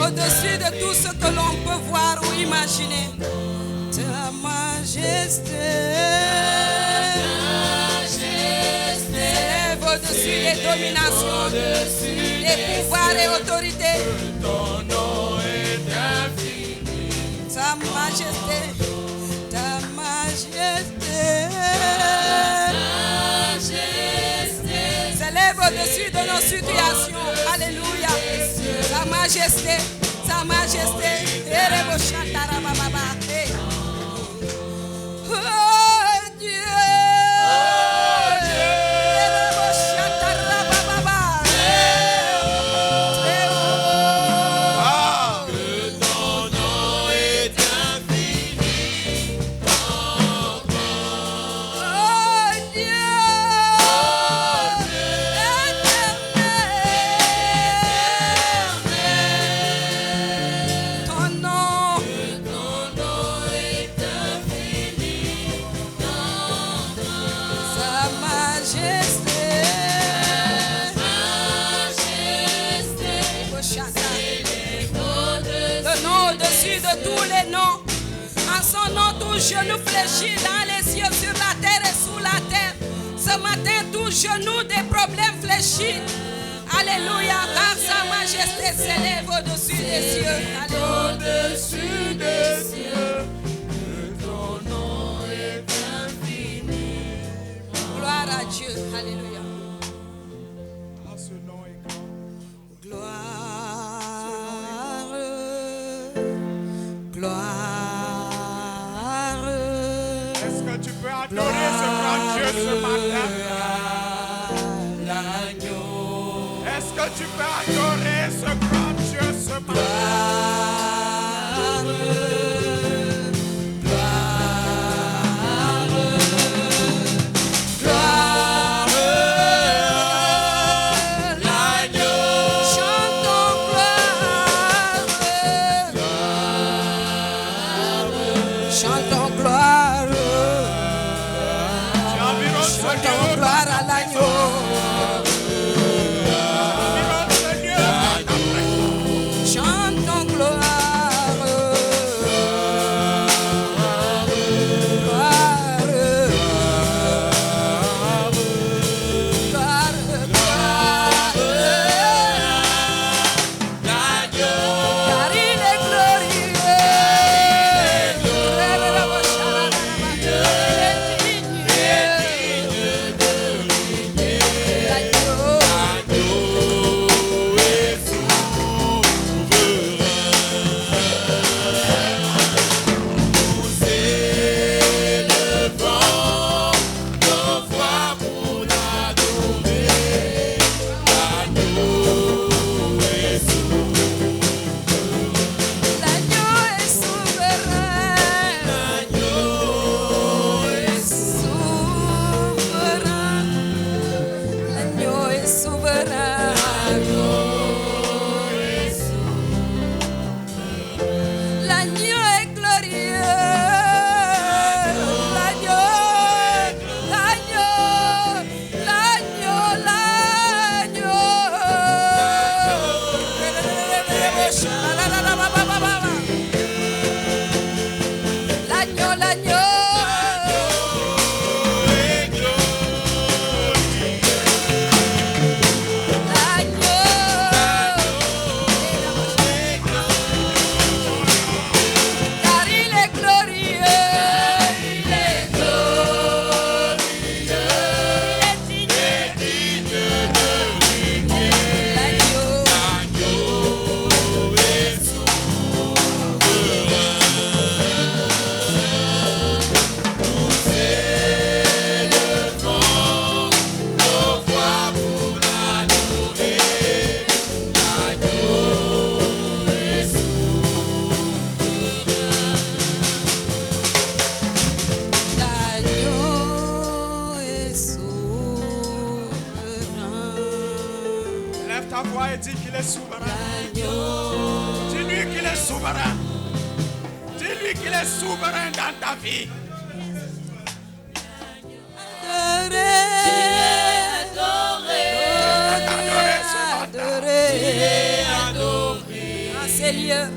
au-dessus de tout ce que l'on peut voir ou imaginer. Ta majesté, s'élève au-dessus des dominations, des pouvoirs et autorités. Ton nom est infini. Ta majesté, ta majesté, s'élève au-dessus de nos situations. Alléluia. Ta majesté, ta majesté. Oh Dieu. Genou fléchis dans les cieux, sur la terre et sous la terre. Ce matin, tout genou des problèmes fléchis. Alléluia, car sa majesté s'élève au-dessus des cieux. Au-dessus des cieux, ton nom est infini. Gloire à Dieu, alléluia. Ah, ce nom est grand. Gloire, gloire. Tu peux adorer ce grand Dieu ce matin. Est-ce que tu peux adorer ce grand Dieu ce matin? ces lieux.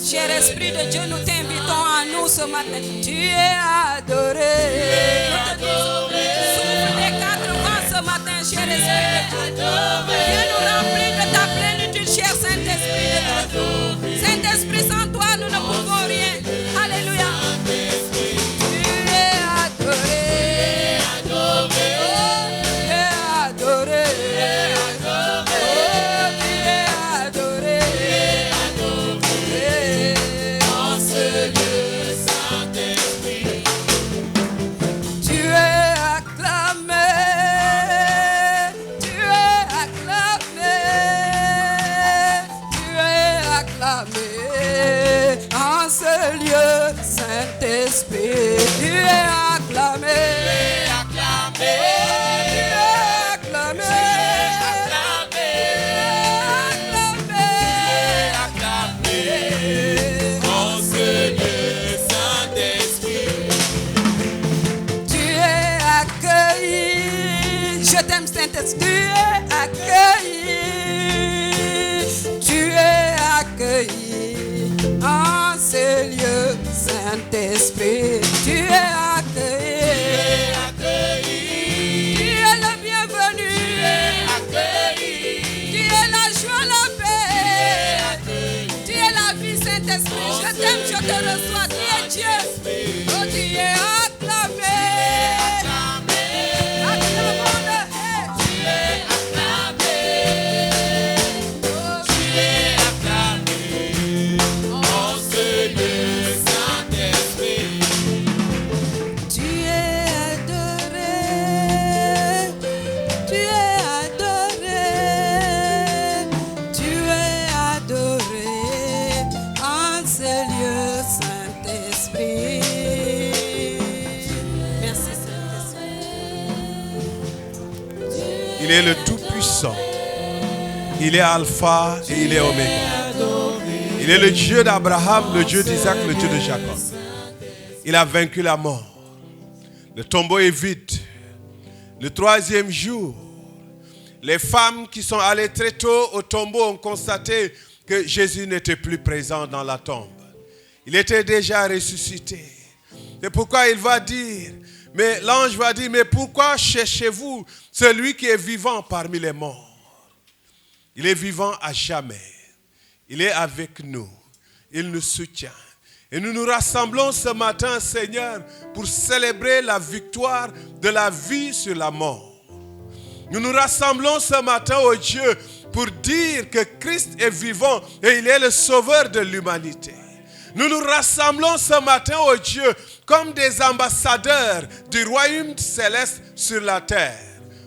Cher Esprit de Dieu, nous t'invitons à nous ce matin. Tu es adoré. Souffle des quatre vents ce matin, cher Esprit de Dieu. Viens nous remplir de ta plénitude, cher Saint-Esprit de Dieu. Saint-Esprit, sans toi, nous ne pouvons rien. Alléluia. Saint-Esprit, tu es acclamé, acclamé, acclamé, acclamé, acclamé, mon Seigneur Saint-Esprit. Tu es accueilli, je t'aime Saint-Esprit, tu es accueilli, tu es accueilli en ces lieux. Saint-Esprit, tu es accueilli, tu es le bienvenu, tu es la joie, la paix, tu es la vie, Saint-Esprit. Je t'aime, je te reçois, tu es Dieu, oh, tu es acclamé, acclamons-le, tu es acclamé, tu es acclamé, mon Seigneur. Il est le Tout-Puissant. Il est Alpha et il est Oméga. Il est le Dieu d'Abraham, le Dieu d'Isaac, le Dieu de Jacob. Il a vaincu la mort. Le tombeau est vide. Le troisième jour, les femmes qui sont allées très tôt au tombeau ont constaté que Jésus n'était plus présent dans la tombe. Il était déjà ressuscité. C'est pourquoi il va dire, mais l'ange va dire, mais pourquoi cherchez-vous celui qui est vivant parmi les morts? Il est vivant à jamais. Il est avec nous. Il nous soutient. Et nous nous rassemblons ce matin, Seigneur, pour célébrer la victoire de la vie sur la mort. Nous nous rassemblons ce matin, oh Dieu, pour dire que Christ est vivant et il est le sauveur de l'humanité. Nous nous rassemblons ce matin, oh Dieu, comme des ambassadeurs du royaume céleste sur la terre.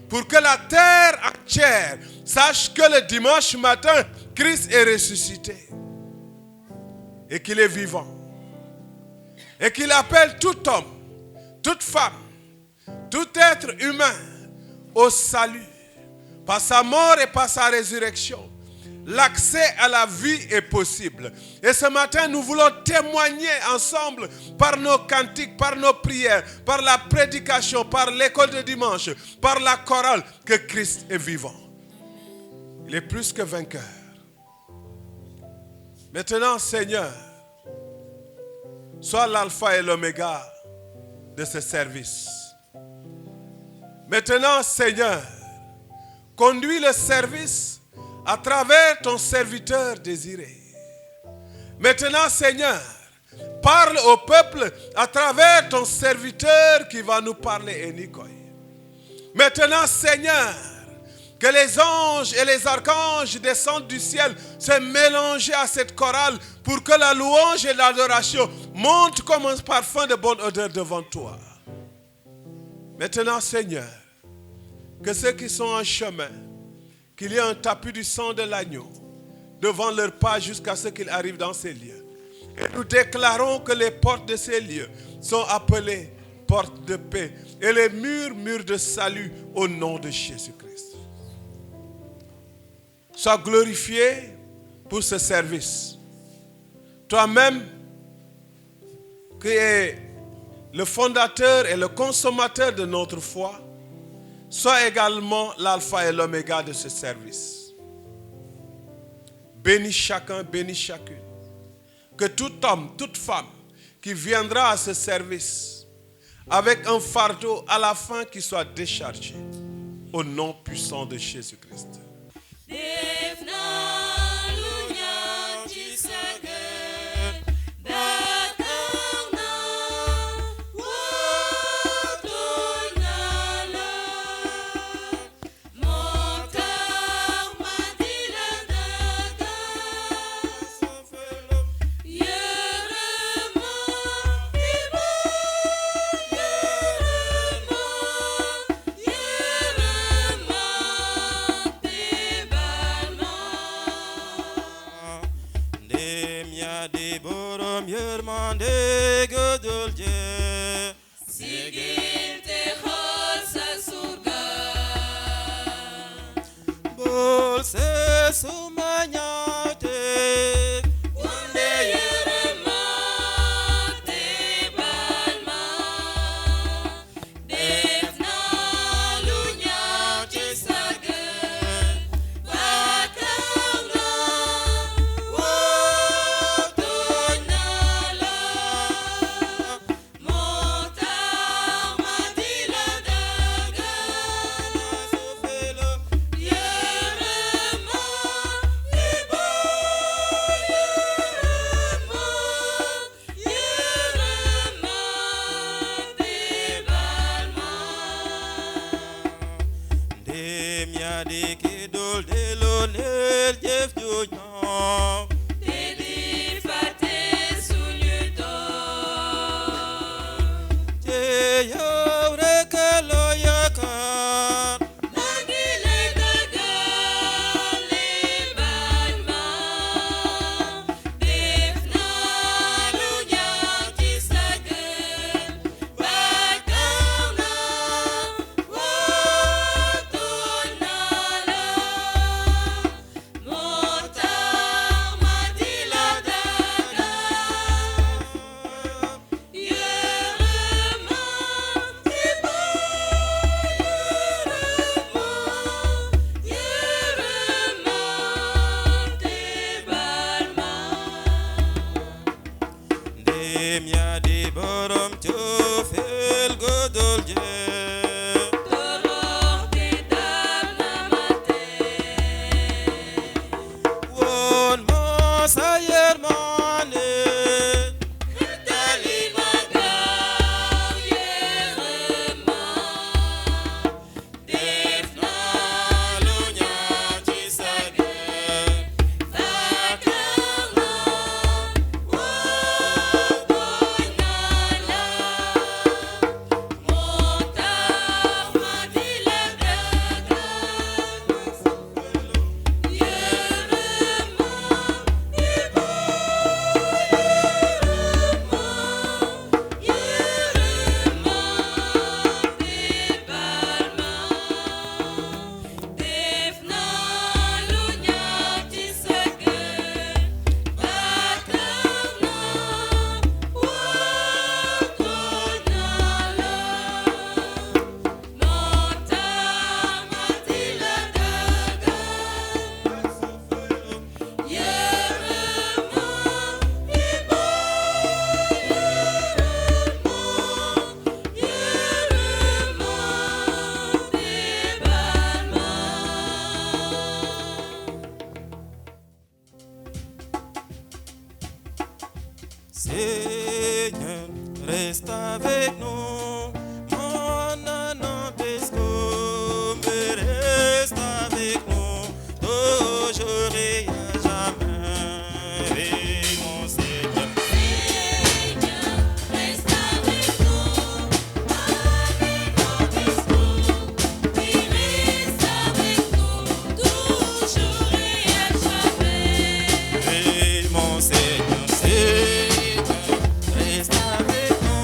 Pour que la terre entière sache que le dimanche matin, Christ est ressuscité. Et qu'il est vivant. Et qu'il appelle tout homme, toute femme, tout être humain au salut. Par sa mort et par sa résurrection, l'accès à la vie est possible. Et ce matin, nous voulons témoigner ensemble par nos cantiques, par nos prières, par la prédication, par l'école de dimanche, par la chorale, que Christ est vivant. Il est plus que vainqueur. Maintenant, Seigneur, sois l'alpha et l'oméga de ce service. Maintenant, Seigneur, conduis le service à travers ton serviteur désiré. Maintenant, Seigneur, parle au peuple à travers ton serviteur qui va nous parler, Enikoy. Maintenant, Seigneur, que les anges et les archanges descendent du ciel se mélanger à cette chorale pour que la louange et l'adoration montent comme un parfum de bonne odeur devant toi. Maintenant, Seigneur, que ceux qui sont en chemin, qu'il y ait un tapis du sang de l'agneau devant leur pas jusqu'à ce qu'ils arrivent dans ces lieux. Et nous déclarons que les portes de ces lieux sont appelées portes de paix et les murs, murs de salut au nom de Jésus-Christ. Sois glorifié pour ce service. Toi-même, qui es le fondateur et le consommateur de notre foi, sois également l'alpha et l'oméga de ce service. Bénis chacun, bénis chacune. Que tout homme, toute femme qui viendra à ce service avec un fardeau à la fin qui soit déchargé. Au nom puissant de Jésus-Christ. Seigneur, reste avec nous, mon anobisco, mais reste avec nous, toujours et à jamais. Et mon Seigneur, Seigneur, reste avec nous, mon anobisco, mais reste avec nous, toujours et à jamais. et mon Seigneur, reste avec nous,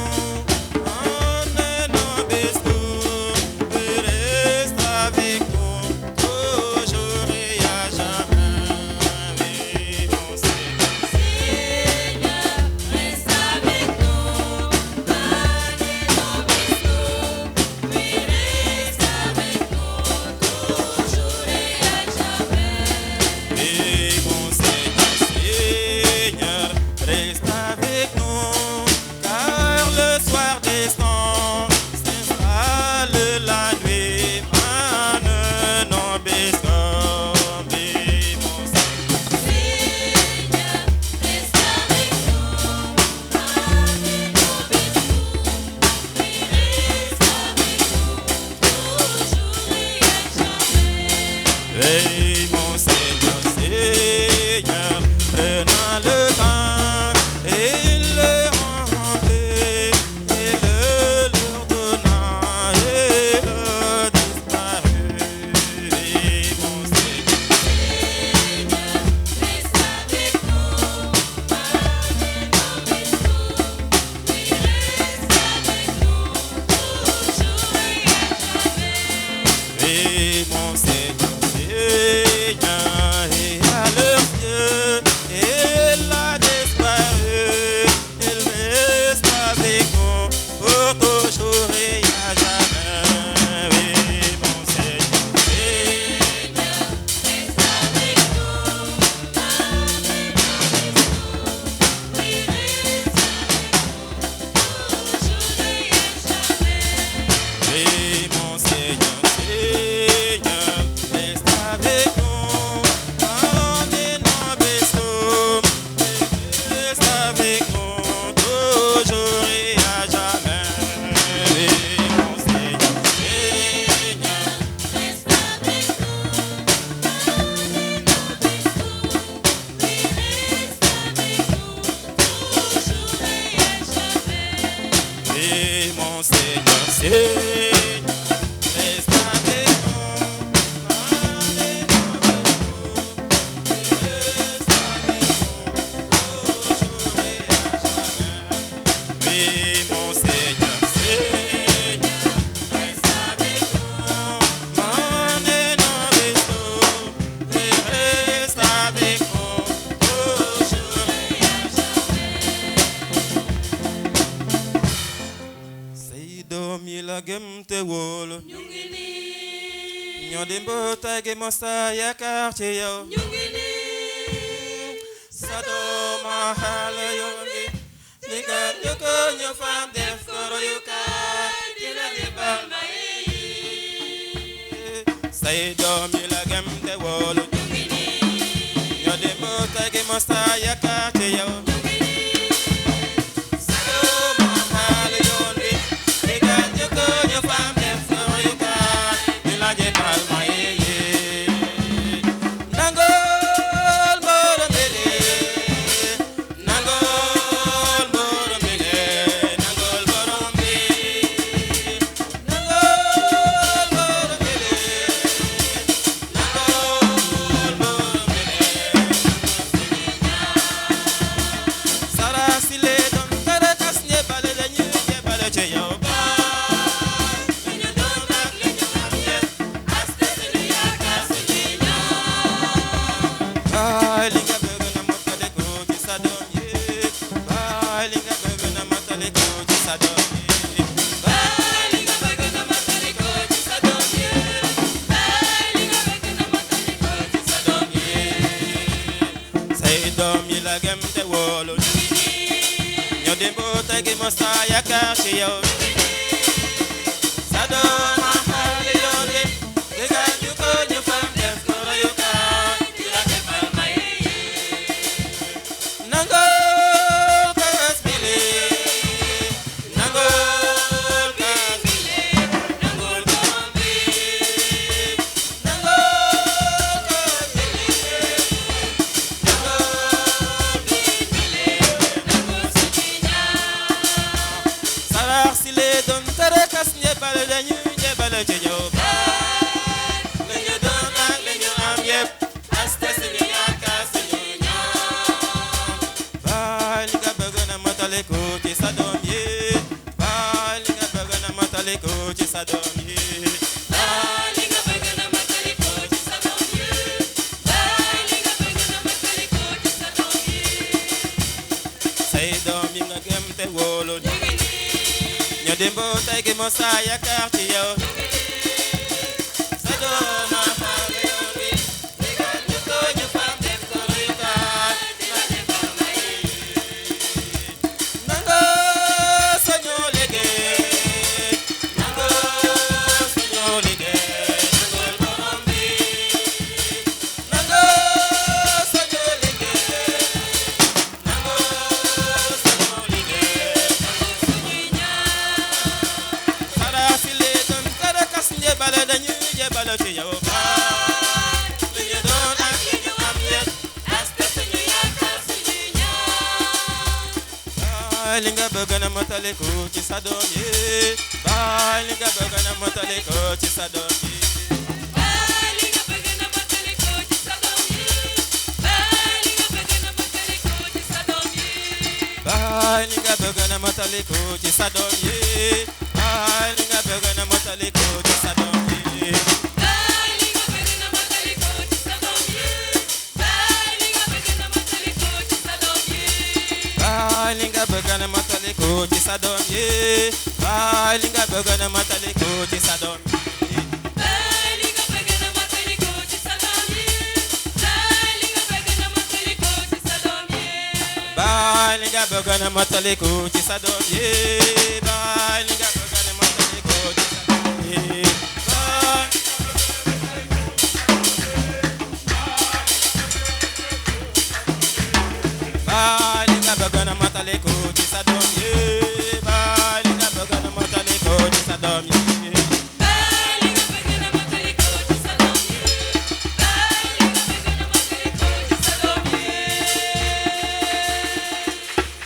ñoo di mbootaay gi mosa yaakaar ci yow ñu ngi nii Sadoma xaala yoon bi digal ñu ko ñu fam def ko royukaay ci la di bal ma yi say doom yi la gëm te wóolu ñu ngi nii ñoo di mbootaay gi mosa yaakaar ci yow Sadoma xaala yoon bi digal ñu ko ñu fam def ko royukaay ci la di bal ma yi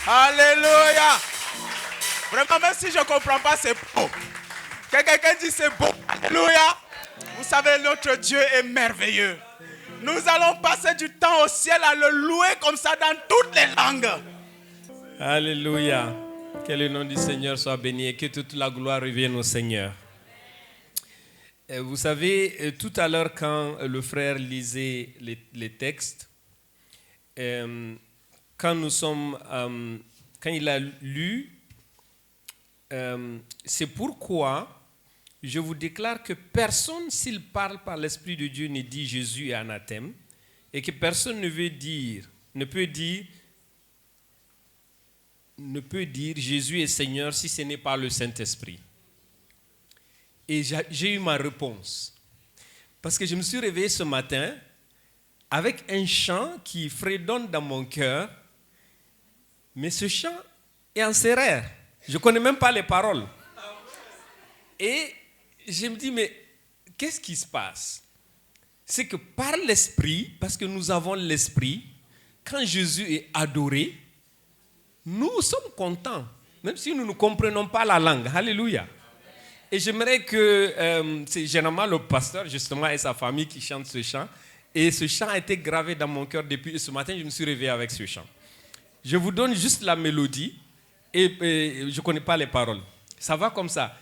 Alléluia. Vraiment, même si je ne comprends pas, c'est beau. Que quelqu'un dit c'est beau. Alléluia. Vous savez, notre Dieu est merveilleux. Nous allons passer du temps au ciel à le louer comme ça dans toutes les langues. Alléluia. Que le nom du Seigneur soit béni et que toute la gloire revienne au Seigneur. Vous savez, tout à l'heure, quand le frère lisait les textes, quand il a lu, c'est pourquoi je vous déclare que personne, s'il parle par l'Esprit de Dieu, ne dit Jésus est anathème, et que personne ne peut dire Jésus est Seigneur si ce n'est pas le Saint-Esprit. Et j'ai eu ma réponse. Parce que je me suis réveillé ce matin avec un chant qui fredonne dans mon cœur, mais ce chant est en sérère. Je ne connais même pas les paroles. Et je me dis, mais qu'est-ce qui se passe? C'est que par l'Esprit, parce que nous avons l'Esprit, quand Jésus est adoré, nous sommes contents, même si nous ne comprenons pas la langue. Alléluia. Et j'aimerais que, c'est généralement le pasteur justement et sa famille qui chantent ce chant. Et ce chant a été gravé dans mon cœur depuis ce matin, je me suis réveillé avec ce chant. Je vous donne juste la mélodie et je ne connais pas les paroles. Ça va comme ça.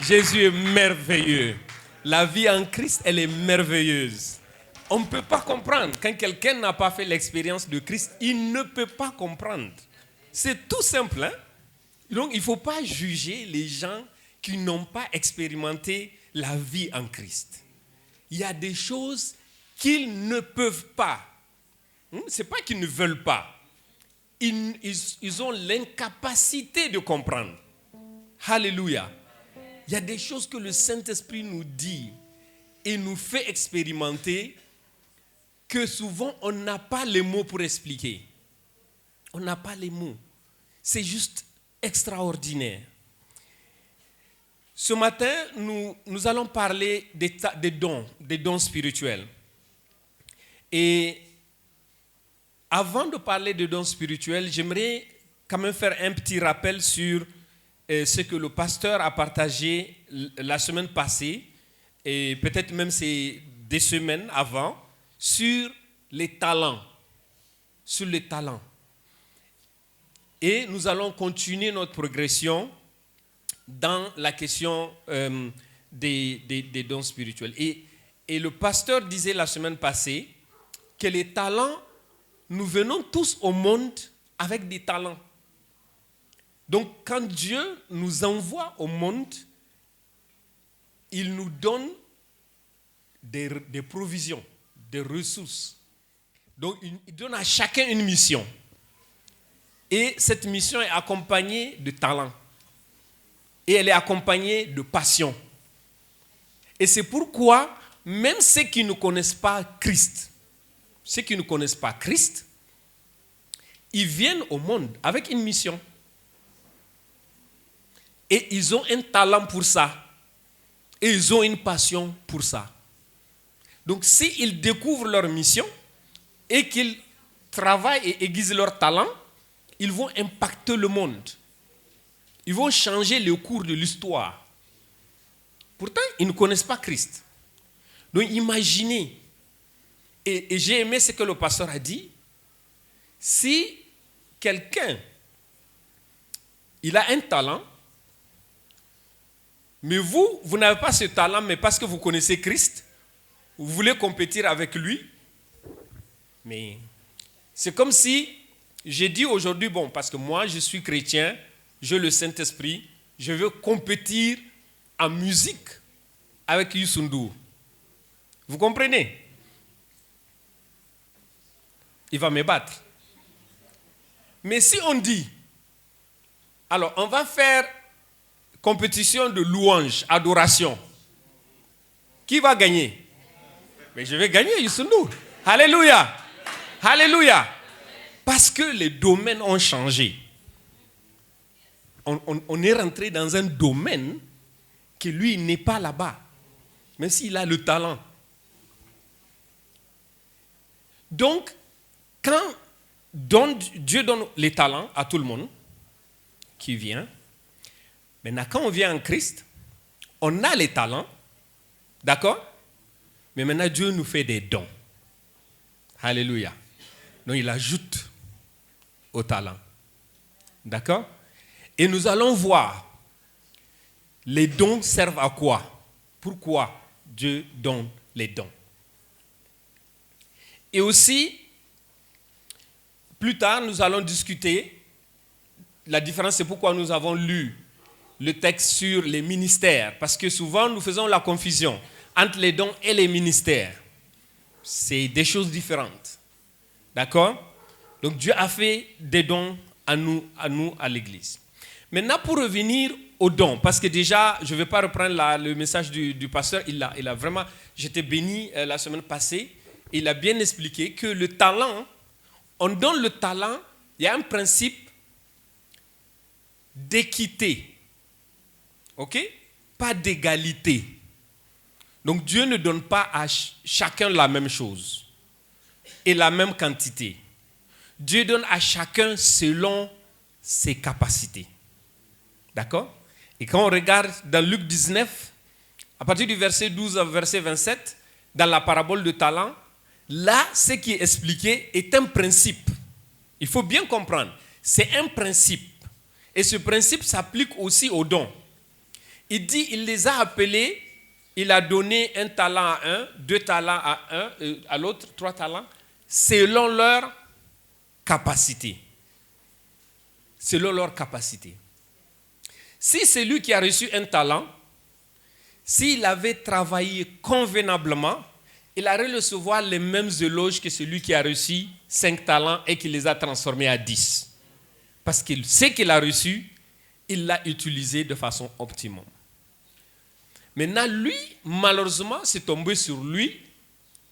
Jésus est merveilleux. La vie en Christ, elle est merveilleuse. On ne peut pas comprendre. Quand quelqu'un n'a pas fait l'expérience de Christ, il ne peut pas comprendre. C'est tout simple. Hein? Donc, il ne faut pas juger les gens qui n'ont pas expérimenté la vie en Christ. Il y a des choses qu'ils ne peuvent pas. Ce n'est pas qu'ils ne veulent pas. Ils ont l'incapacité de comprendre. Alléluia. Il y a des choses que le Saint-Esprit nous dit et nous fait expérimenter que souvent on n'a pas les mots pour expliquer. On n'a pas les mots. C'est juste extraordinaire. Ce matin, nous allons parler des dons spirituels. Et avant de parler des dons spirituels, j'aimerais quand même faire un petit rappel sur ce que le pasteur a partagé la semaine passée, et peut-être même c'est des semaines avant, sur les talents. Sur les talents. Et nous allons continuer notre progression dans la question des dons spirituels. Et le pasteur disait la semaine passée que les talents, nous venons tous au monde avec des talents. Donc, quand Dieu nous envoie au monde, il nous donne des provisions, des ressources. Donc, il donne à chacun une mission. Et cette mission est accompagnée de talent. Et elle est accompagnée de passion. Et c'est pourquoi, même ceux qui ne connaissent pas Christ, ils viennent au monde avec une mission. Et ils ont un talent pour ça. Et ils ont une passion pour ça. Donc, s'ils découvrent leur mission et qu'ils travaillent et aiguisent leur talent, ils vont impacter le monde. Ils vont changer le cours de l'histoire. Pourtant, ils ne connaissent pas Christ. Donc, imaginez. Et j'ai aimé ce que le pasteur a dit. Si quelqu'un, il a un talent, mais vous n'avez pas ce talent, mais parce que vous connaissez Christ, vous voulez compétir avec lui. Mais c'est comme si j'ai dit aujourd'hui, bon, parce que moi je suis chrétien, j'ai le Saint-Esprit, je veux compétir en musique avec Youssou N'Dour. Vous comprenez? Il va me battre. Mais si on dit, Alors, on va faire compétition de louange, adoration. Qui va gagner? Mais je vais gagner, Youssou. Alléluia. Alléluia. Parce que les domaines ont changé. On est rentré dans un domaine que lui n'est pas là-bas. Même s'il a le talent. Donc, quand Dieu donne les talents à tout le monde qui vient, maintenant quand on vient en Christ, on a les talents, d'accord? Mais maintenant Dieu nous fait des dons. Alléluia. Donc il ajoute aux talents. D'accord? Et nous allons voir les dons servent à quoi? Pourquoi Dieu donne les dons? Et aussi, plus tard, nous allons discuter la différence, c'est pourquoi nous avons lu le texte sur les ministères. Parce que souvent, nous faisons la confusion entre les dons et les ministères. C'est des choses différentes. D'accord? Donc, Dieu a fait des dons à nous, à l'Église. Maintenant, pour revenir aux dons, parce que déjà, je ne vais pas reprendre le message du pasteur, il a vraiment, j'étais béni la semaine passée, il a bien expliqué que le talent, on donne le talent, il y a un principe d'équité, ok? Pas d'égalité. Donc Dieu ne donne pas à chacun la même chose et la même quantité. Dieu donne à chacun selon ses capacités. D'accord? Et quand on regarde dans Luc 19, à partir du verset 12 au verset 27, dans la parabole de talent, là, ce qui est expliqué est un principe. Il faut bien comprendre. C'est un principe. Et ce principe s'applique aussi aux dons. Il dit, il les a appelés, il a donné un talent à un, 2 talents à un, à l'autre, 3 talents, selon leur capacité. Selon leur capacité. Si c'est lui qui a reçu un talent, s'il avait travaillé convenablement, il allait recevoir les mêmes éloges que celui qui a reçu 5 talents et qui les a transformés à 10. Parce qu'il sait qu'il a reçu, il l'a utilisé de façon optimum. Maintenant, lui, malheureusement, c'est tombé sur lui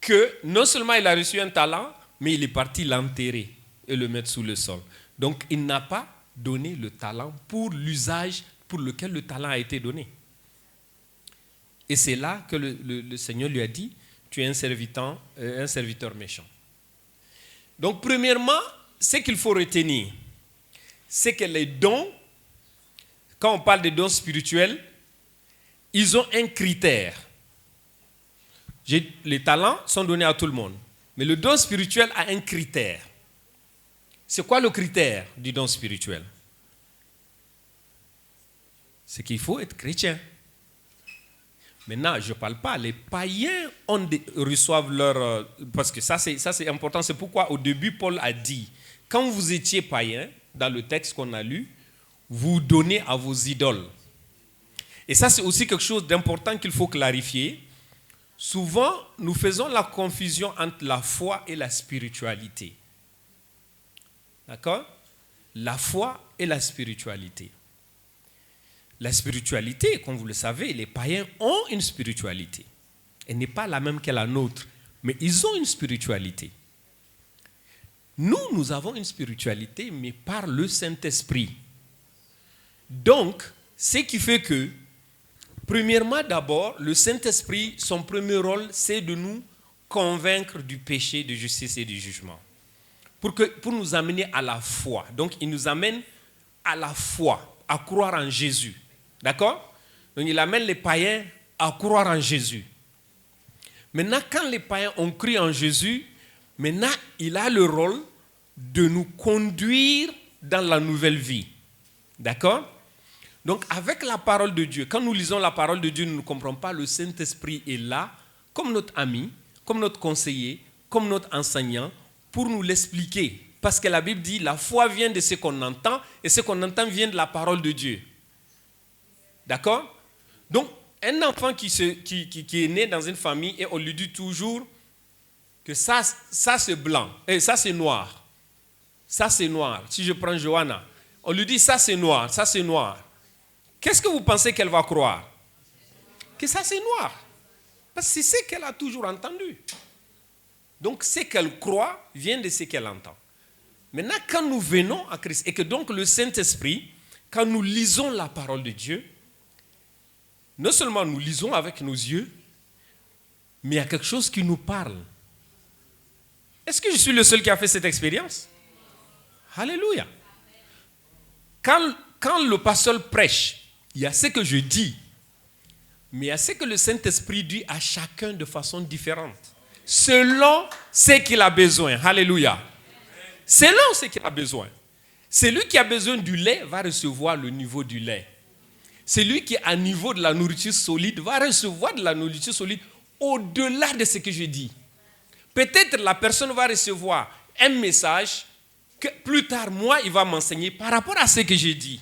que non seulement il a reçu un talent, mais il est parti l'enterrer et le mettre sous le sol. Donc, il n'a pas donné le talent pour l'usage pour lequel le talent a été donné. Et c'est là que le Seigneur lui a dit, tu es un serviteur méchant. Donc, premièrement, ce qu'il faut retenir, c'est que les dons, quand on parle des dons spirituels, ils ont un critère. Les talents sont donnés à tout le monde. Mais le don spirituel a un critère. C'est quoi le critère du don spirituel? C'est qu'il faut être chrétien. Maintenant, je ne parle pas, les païens reçoivent leur... Parce que ça c'est important, c'est pourquoi au début Paul a dit, quand vous étiez païen, dans le texte qu'on a lu, vous donnez à vos idoles. Et ça c'est aussi quelque chose d'important qu'il faut clarifier. Souvent, nous faisons la confusion entre la foi et la spiritualité. D'accord? La foi et la spiritualité. La spiritualité, comme vous le savez, les païens ont une spiritualité. Elle n'est pas la même que la nôtre, mais ils ont une spiritualité. Nous avons une spiritualité, mais par le Saint-Esprit. Donc, ce qui fait que, premièrement d'abord, le Saint-Esprit, son premier rôle, c'est de nous convaincre du péché, de justice et du jugement. Pour nous amener à la foi. Donc, il nous amène à la foi, à croire en Jésus. D'accord? Donc, il amène les païens à croire en Jésus. Maintenant, quand les païens ont cru en Jésus, maintenant, il a le rôle de nous conduire dans la nouvelle vie. D'accord? Donc, avec la parole de Dieu, quand nous lisons la parole de Dieu, nous ne comprenons pas, le Saint-Esprit est là, comme notre ami, comme notre conseiller, comme notre enseignant, pour nous l'expliquer. Parce que la Bible dit, la foi vient de ce qu'on entend, et ce qu'on entend vient de la parole de Dieu. D'accord? Donc, un enfant qui est né dans une famille, et on lui dit toujours que ça c'est blanc, et ça c'est noir. Ça c'est noir. Si je prends Johanna, On lui dit ça c'est noir, ça c'est noir. Qu'est-ce que vous pensez qu'elle va croire? Que ça c'est noir. Parce que c'est ce qu'elle a toujours entendu. Donc ce qu'elle croit vient de ce qu'elle entend. Maintenant, quand nous venons à Christ et que donc le Saint-Esprit, quand nous lisons la parole de Dieu, non seulement nous lisons avec nos yeux, mais il y a quelque chose qui nous parle. Est-ce que je suis le seul qui a fait cette expérience? Alléluia. Quand le pasteur prêche, il y a ce que je dis, mais il y a ce que le Saint-Esprit dit à chacun de façon différente, selon ce qu'il a besoin. Alléluia. Selon ce qu'il a besoin. Celui qui a besoin du lait va recevoir le niveau du lait. Celui qui est à niveau de la nourriture solide va recevoir de la nourriture solide au-delà de ce que je dis. Peut-être la personne va recevoir un message que plus tard, moi, il va m'enseigner par rapport à ce que j'ai dit,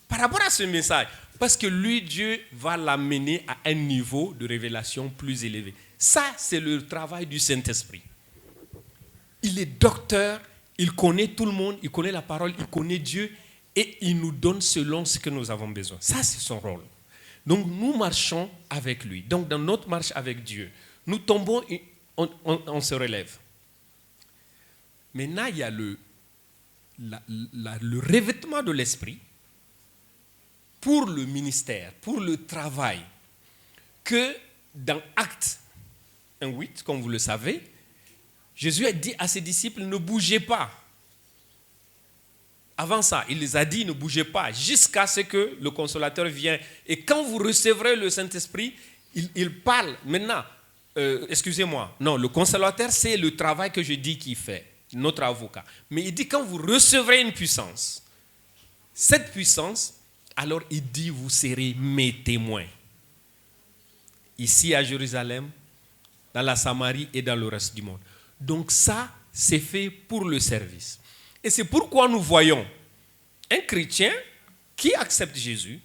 par rapport à ce message. Parce que lui, Dieu va l'amener à un niveau de révélation plus élevé. Ça, c'est le travail du Saint-Esprit. Il est docteur, il connaît tout le monde, il connaît la parole, il connaît Dieu et il nous donne selon ce que nous avons besoin. Ça, c'est son rôle. Donc, nous marchons avec lui. Donc, dans notre marche avec Dieu, nous tombons et on se relève. Maintenant, il y a le revêtement de l'esprit pour le ministère, pour le travail, que dans Actes 1:8, comme vous le savez, Jésus a dit à ses disciples, ne bougez pas. Avant ça, il les a dit, ne bougez pas, jusqu'à ce que le Consolateur vienne. Et quand vous recevrez le Saint-Esprit, il parle. Maintenant, excusez-moi, non, le Consolateur, c'est le travail que je dis qu'il fait, notre avocat. Mais il dit, quand vous recevrez une puissance, cette puissance, alors il dit, vous serez mes témoins. Ici à Jérusalem, dans la Samarie et dans le reste du monde. Donc ça, c'est fait pour le service. Et c'est pourquoi nous voyons un chrétien qui accepte Jésus,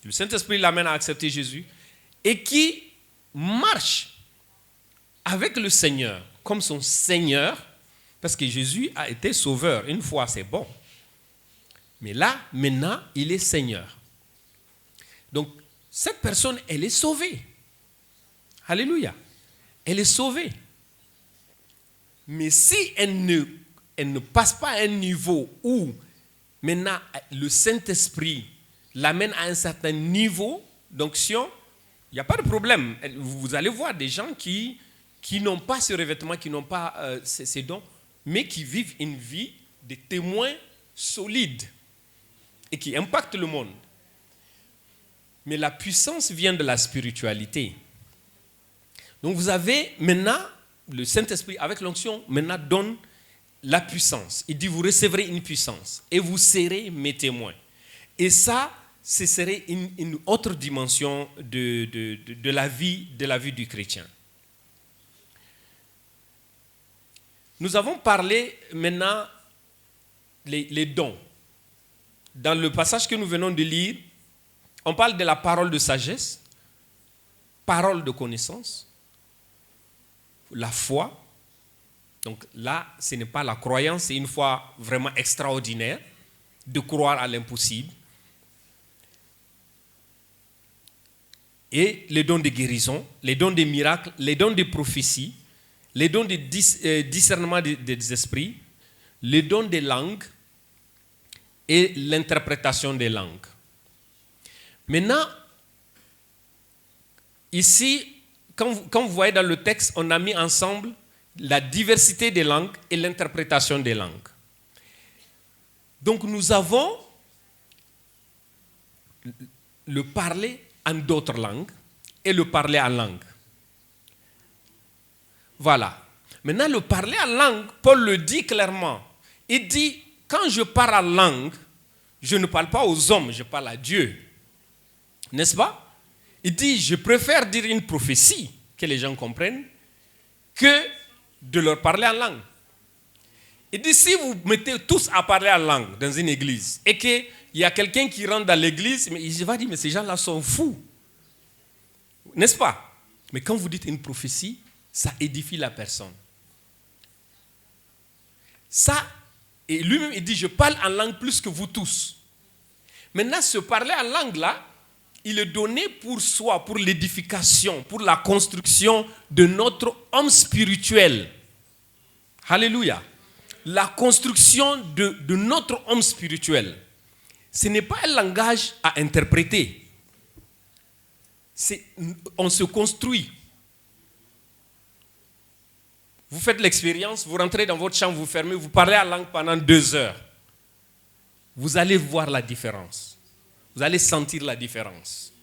le Saint-Esprit l'amène à accepter Jésus, et qui marche avec le Seigneur comme son Seigneur, parce que Jésus a été sauveur. Une fois, c'est bon. Mais là, maintenant, il est Seigneur. Donc, cette personne, elle est sauvée. Alléluia. Elle est sauvée. Mais si elle ne passe pas à un niveau où maintenant le Saint-Esprit l'amène à un certain niveau d'onction, il n'y a pas de problème. Vous allez voir des gens qui n'ont pas ce revêtement, qui n'ont pas ces dons, mais qui vivent une vie de témoins solides et qui impactent le monde. Mais la puissance vient de la spiritualité. Donc vous avez maintenant, le Saint-Esprit avec l'onction, maintenant donne la puissance. Il dit, vous recevrez une puissance et vous serez mes témoins. Et ça, ce serait une autre dimension de la vie du chrétien. Nous avons parlé maintenant les dons. Dans le passage que nous venons de lire, on parle de la parole de sagesse, parole de connaissance, la foi. Donc là, ce n'est pas la croyance, c'est une foi vraiment extraordinaire, de croire à l'impossible. Et les dons de guérison, les dons de miracles, les dons de prophétie, les dons de discernement des esprits, les dons des langues et l'interprétation des langues. Maintenant, ici, quand vous voyez dans le texte, on a mis ensemble la diversité des langues et l'interprétation des langues. Donc nous avons le parler en d'autres langues et le parler en langue. Voilà. Maintenant, le parler en langue, Paul le dit clairement. Il dit, quand je parle en langue, je ne parle pas aux hommes, je parle à Dieu. N'est-ce pas? Il dit, je préfère dire une prophétie que les gens comprennent que de leur parler en langue. Il dit, si vous mettez tous à parler en langue dans une église et qu'il y a quelqu'un qui rentre dans l'église, mais il va dire, mais ces gens-là sont fous. N'est-ce pas? Mais quand vous dites une prophétie, ça édifie la personne. Ça, et lui-même, il dit, je parle en langue plus que vous tous. Maintenant, ce parler en langue là, il est donné pour soi, pour l'édification, pour la construction de notre homme spirituel. Alléluia. La construction de notre homme spirituel. Ce n'est pas un langage à interpréter. On se construit. Vous faites l'expérience, vous rentrez dans votre chambre, vous fermez, vous parlez en langue pendant 2 heures. Vous allez voir la différence. Vous allez sentir la différence.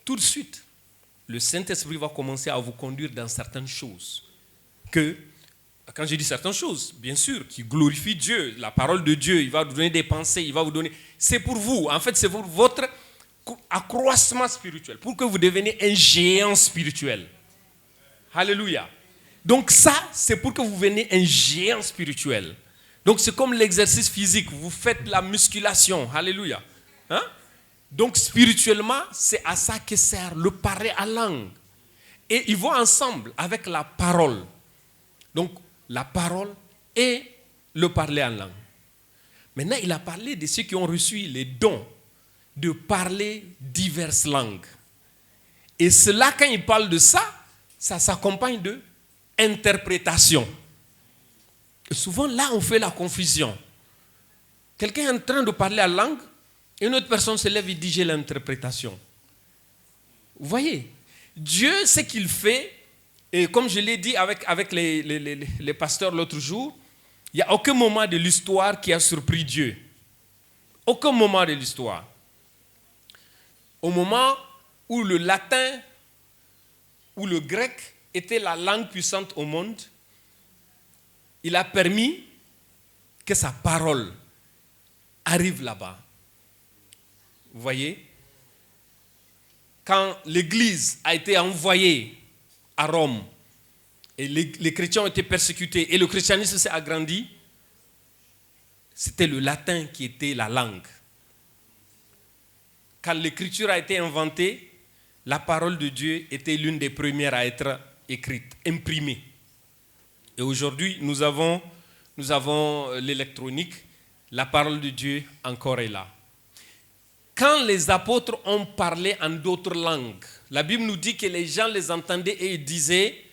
Tout de suite, le Saint-Esprit va commencer à vous conduire dans certaines choses. Quand je dis certaines choses, bien sûr, qui glorifient Dieu, la parole de Dieu, il va vous donner des pensées, il va vous donner... C'est pour vous, en fait, c'est pour votre accroissement spirituel, pour que vous deveniez un géant spirituel. Alléluia. Donc ça, c'est pour que vous deveniez un géant spirituel. Donc c'est comme l'exercice physique, vous faites la musculation. Alléluia. Hein? Donc spirituellement, c'est à ça que sert le parler en langue. Et ils vont ensemble avec la parole. Donc la parole et le parler en langue. Maintenant, il a parlé de ceux qui ont reçu les dons de parler diverses langues. Et cela, quand il parle de ça, ça s'accompagne de interprétation. Et souvent, là, on fait la confusion. Quelqu'un est en train de parler en langue, et une autre personne se lève et dit, j'ai l'interprétation. Vous voyez, Dieu, ce qu'il fait, et comme je l'ai dit avec les pasteurs l'autre jour, il n'y a aucun moment de l'histoire qui a surpris Dieu. Aucun moment de l'histoire. Au moment où le latin ou le grec était la langue puissante au monde, il a permis que sa parole arrive là-bas. Vous voyez? Quand l'Église a été envoyée à Rome, et les chrétiens ont été persécutés, et le christianisme s'est agrandi, c'était le latin qui était la langue. Quand l'écriture a été inventée, la parole de Dieu était l'une des premières à être écrite, imprimée. Et aujourd'hui, nous avons l'électronique, la parole de Dieu encore est là. Quand les apôtres ont parlé en d'autres langues, la Bible nous dit que les gens les entendaient et ils disaient,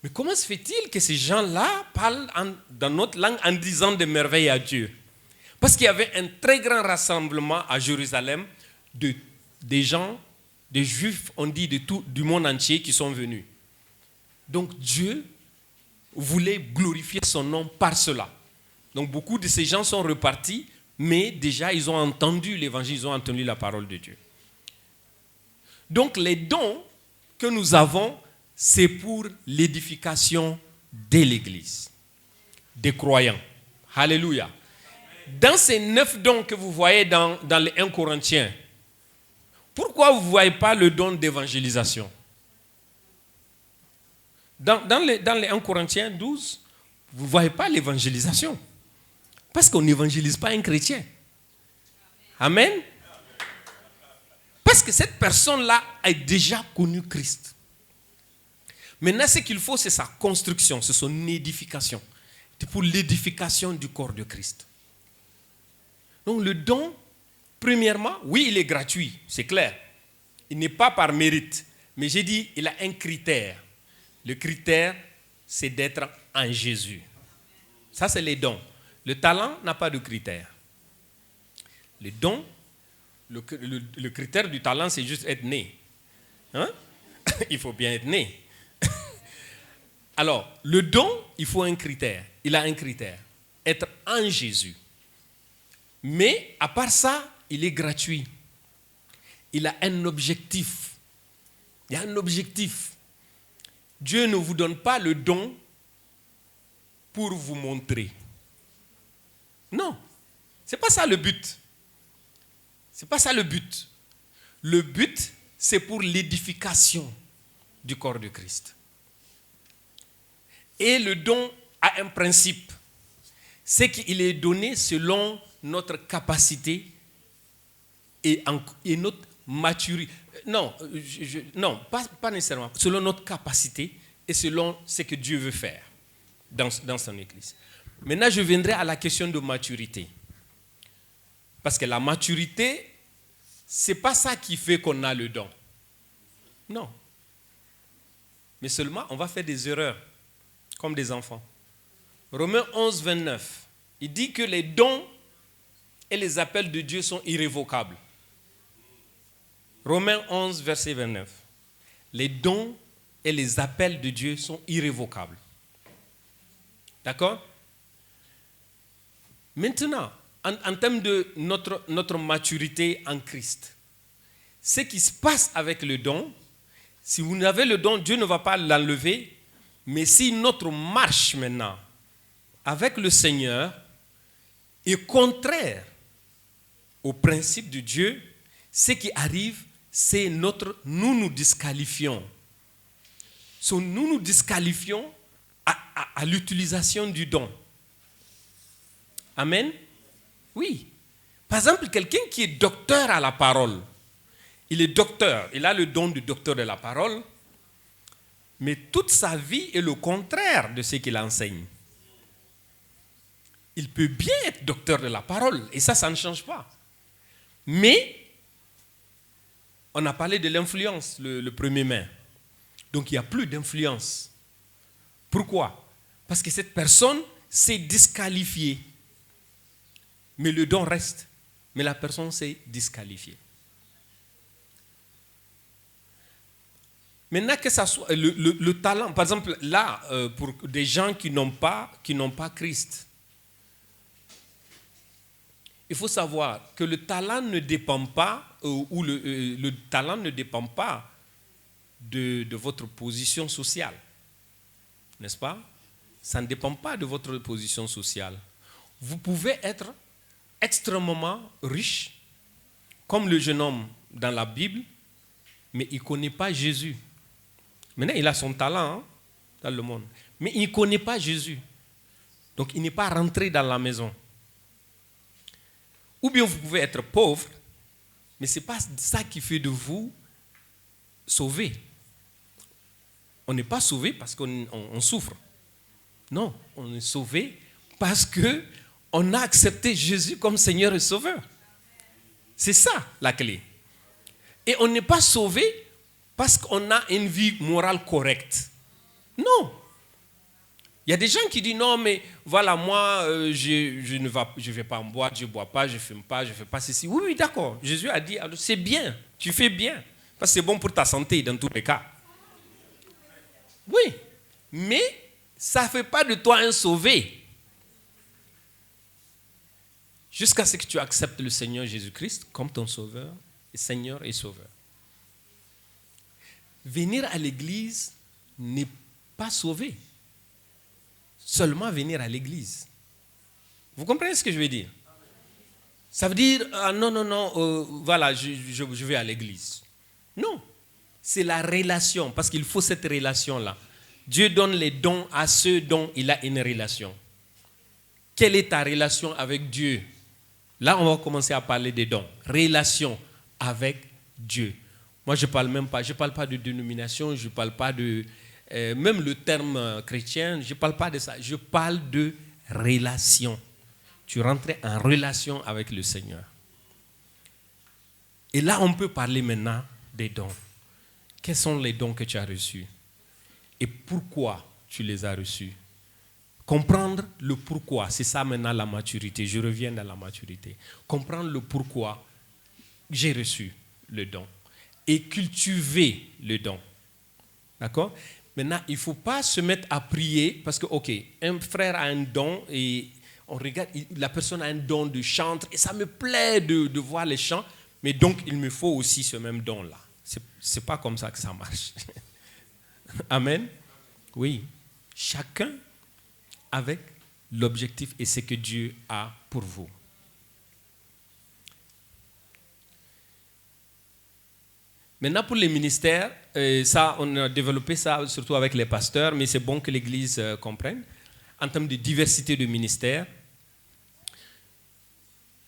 mais comment se fait-il que ces gens-là parlent dans notre langue en disant des merveilles à Dieu? Parce qu'il y avait un très grand rassemblement à Jérusalem des gens, des Juifs, on dit du monde entier qui sont venus. Donc Dieu voulait glorifier son nom par cela. Donc beaucoup de ces gens sont repartis, mais déjà ils ont entendu l'évangile, ils ont entendu la parole de Dieu. Donc les dons que nous avons, c'est pour l'édification de l'Église, des croyants. Alléluia. Dans ces 9 dons que vous voyez dans les 1 Corinthiens, pourquoi vous ne voyez pas le don d'évangélisation? Dans les 1 Corinthiens 12, vous ne voyez pas l'évangélisation. Parce qu'on n'évangélise pas un chrétien. Amen. Parce que cette personne-là a déjà connu Christ. Maintenant, ce qu'il faut, c'est sa construction, c'est son édification. C'est pour l'édification du corps de Christ. Donc le don, premièrement, oui, il est gratuit, c'est clair. Il n'est pas par mérite. Mais j'ai dit, il a un critère. Le critère, c'est d'être en Jésus. Ça, c'est les dons. Le talent n'a pas de critère. Les dons, le critère du talent, c'est juste être né. Hein? Il faut bien être né. Alors, le don, il faut un critère. Il a un critère. Être en Jésus. Mais, à part ça, il est gratuit. Il a un objectif. Il y a un objectif. Dieu ne vous donne pas le don pour vous montrer. Non. Ce n'est pas ça le but. Ce n'est pas ça le but. Le but, c'est pour l'édification du corps de Christ. Et le don a un principe. C'est qu'il est donné selon notre capacité et notre maturité. Non, pas nécessairement. Selon notre capacité et selon ce que Dieu veut faire dans son Église. Maintenant, je viendrai à la question de maturité. Parce que la maturité, ce n'est pas ça qui fait qu'on a le don. Non. Mais seulement, on va faire des erreurs, comme des enfants. Romains 11, 29, il dit que les dons et les appels de Dieu sont irrévocables. Romains 11, verset 29. Les dons et les appels de Dieu sont irrévocables. D'accord? Maintenant, en termes de notre maturité en Christ, ce qui se passe avec le don, si vous avez le don, Dieu ne va pas l'enlever, mais si notre marche maintenant avec le Seigneur est contraire au principe de Dieu, ce qui arrive, c'est nous disqualifions. Nous nous disqualifions à l'utilisation du don. Amen? Oui. Par exemple, quelqu'un qui est docteur à la parole, il est docteur, il a le don de docteur de la parole, mais toute sa vie est le contraire de ce qu'il enseigne. Il peut bien être docteur de la parole, et ça ne change pas. Mais, on a parlé de l'influence, le premier main. Donc, il n'y a plus d'influence. Pourquoi? Parce que cette personne s'est disqualifiée. Mais le don reste. Mais la personne s'est disqualifiée. Maintenant que ça soit le talent, par exemple, là, pour des gens qui n'ont pas Christ, il faut savoir que le talent ne dépend pas, le talent ne dépend pas de votre position sociale. N'est-ce pas? Ça ne dépend pas de votre position sociale. Vous pouvez être extrêmement riche, comme le jeune homme dans la Bible, mais il ne connaît pas Jésus. Maintenant, il a son talent dans le monde, mais il ne connaît pas Jésus. Donc, il n'est pas rentré dans la maison. Ou bien vous pouvez être pauvre, mais ce n'est pas ça qui fait de vous sauvé. On n'est pas sauvé parce qu'on souffre. Non, on est sauvé parce qu'on a accepté Jésus comme Seigneur et Sauveur. C'est ça la clé. Et on n'est pas sauvé parce qu'on a une vie morale correcte. Non. Il y a des gens qui disent non, mais voilà, moi, je vais pas en boîte, je ne bois pas, je ne fume pas, je ne fais pas ceci. Oui, oui, d'accord. Jésus a dit, c'est bien, tu fais bien. Parce que c'est bon pour ta santé dans tous les cas. Oui, mais ça ne fait pas de toi un sauvé. Jusqu'à ce que tu acceptes le Seigneur Jésus-Christ comme ton sauveur, Seigneur et sauveur. Venir à l'église n'est pas sauvé. Seulement venir à l'église. Vous comprenez ce que je veux dire? Ça veut dire, voilà, je vais à l'église. Non, c'est la relation, parce qu'il faut cette relation-là. Dieu donne les dons à ceux dont il a une relation. Quelle est ta relation avec Dieu? Là, on va commencer à parler des dons. Relation avec Dieu. Moi, je ne parle pas de dénomination, je ne parle pas de... même le terme chrétien, je ne parle pas de ça. Je parle de relation. Tu rentres en relation avec le Seigneur. Et là, on peut parler maintenant des dons. Quels sont les dons que tu as reçus? Et pourquoi tu les as reçus? Comprendre le pourquoi, c'est ça maintenant la maturité. Je reviens dans la maturité. Comprendre le pourquoi j'ai reçu le don. Et cultiver le don. D'accord? Maintenant, il ne faut pas se mettre à prier parce que, ok, un frère a un don et on regarde, la personne a un don de chantre et ça me plaît de voir les chants, mais donc il me faut aussi ce même don-là. Ce n'est pas comme ça que ça marche. Amen? Oui. Chacun avec l'objectif et ce que Dieu a pour vous. Maintenant, pour les ministères, ça, on a développé ça surtout avec les pasteurs, mais c'est bon que l'Église comprenne. En termes de diversité de ministères,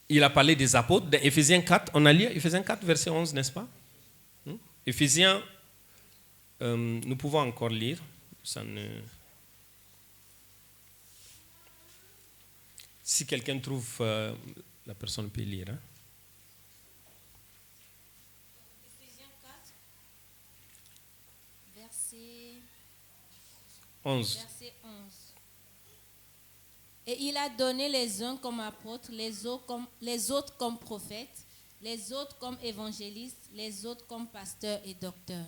il a parlé des apôtres. Dans Éphésiens 4, on a lu Éphésiens 4, verset 11, n'est-ce pas? Éphésiens, nous pouvons encore lire. Ça ne... Si quelqu'un trouve La personne peut lire. Hein? Éphésiens 4, verset 11. Verset 11. Et il a donné les uns comme apôtres, les autres comme prophètes, les autres comme évangélistes, les autres comme pasteurs et docteurs.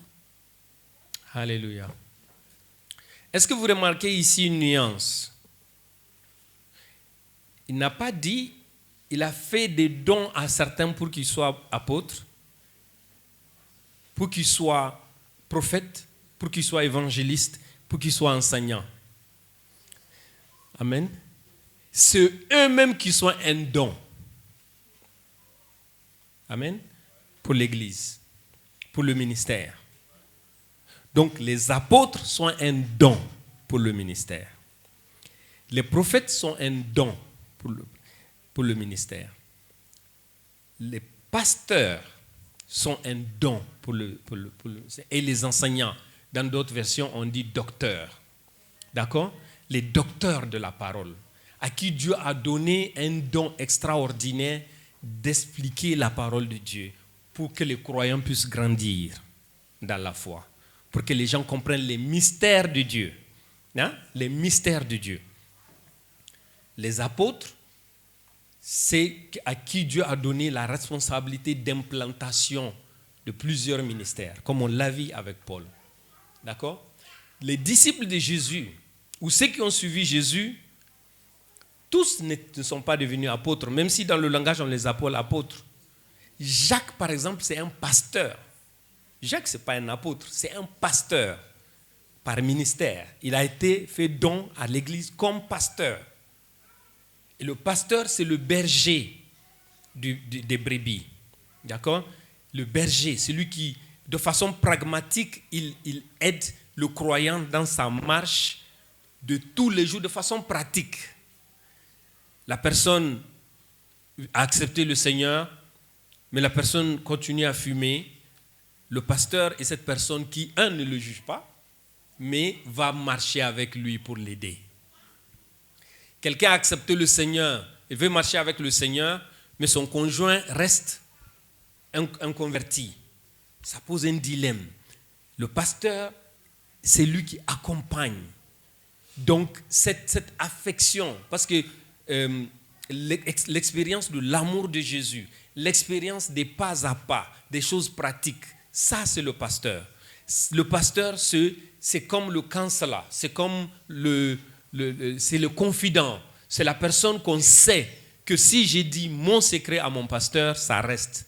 Alléluia. Est-ce que vous remarquez ici une nuance? Il n'a pas dit, il a fait des dons à certains pour qu'ils soient apôtres, pour qu'ils soient prophètes, pour qu'ils soient évangélistes, pour qu'ils soient enseignants. Amen. C'est eux-mêmes qui sont un don. Amen. Pour l'Église, pour le ministère. Donc les apôtres sont un don pour le ministère. Les prophètes sont un don pour le ministère. Les pasteurs sont un don pour le et les enseignants. Dans d'autres versions, on dit docteurs. D'accord? Les docteurs de la parole, à qui Dieu a donné un don extraordinaire d'expliquer la parole de Dieu pour que les croyants puissent grandir dans la foi, pour que les gens comprennent les mystères de Dieu. Hein? Les mystères de Dieu. Les apôtres, c'est à qui Dieu a donné la responsabilité d'implantation de plusieurs ministères, comme on l'a vu avec Paul. D'accord? Les disciples de Jésus, ou ceux qui ont suivi Jésus, tous ne sont pas devenus apôtres, même si dans le langage on les appelle apôtres. Jacques, par exemple, c'est un pasteur. Jacques, ce n'est pas un apôtre, c'est un pasteur par ministère. Il a été fait don à l'église comme pasteur. Et le pasteur, c'est le berger des brebis. D'accord? Le berger, celui qui, de façon pragmatique, il aide le croyant dans sa marche de tous les jours, de façon pratique. La personne a accepté le Seigneur, mais la personne continue à fumer. Le pasteur est cette personne qui, ne le juge pas, mais va marcher avec lui pour l'aider. Quelqu'un a accepté le Seigneur et veut marcher avec le Seigneur, mais son conjoint reste inconverti. Ça pose un dilemme. Le pasteur, c'est lui qui accompagne. Donc, cette affection, parce que l'expérience de l'amour de Jésus, l'expérience des pas à pas, des choses pratiques, ça c'est le pasteur. Le pasteur, c'est comme le counselor, c'est comme c'est le confident, c'est la personne qu'on sait que si j'ai dit mon secret à mon pasteur, ça reste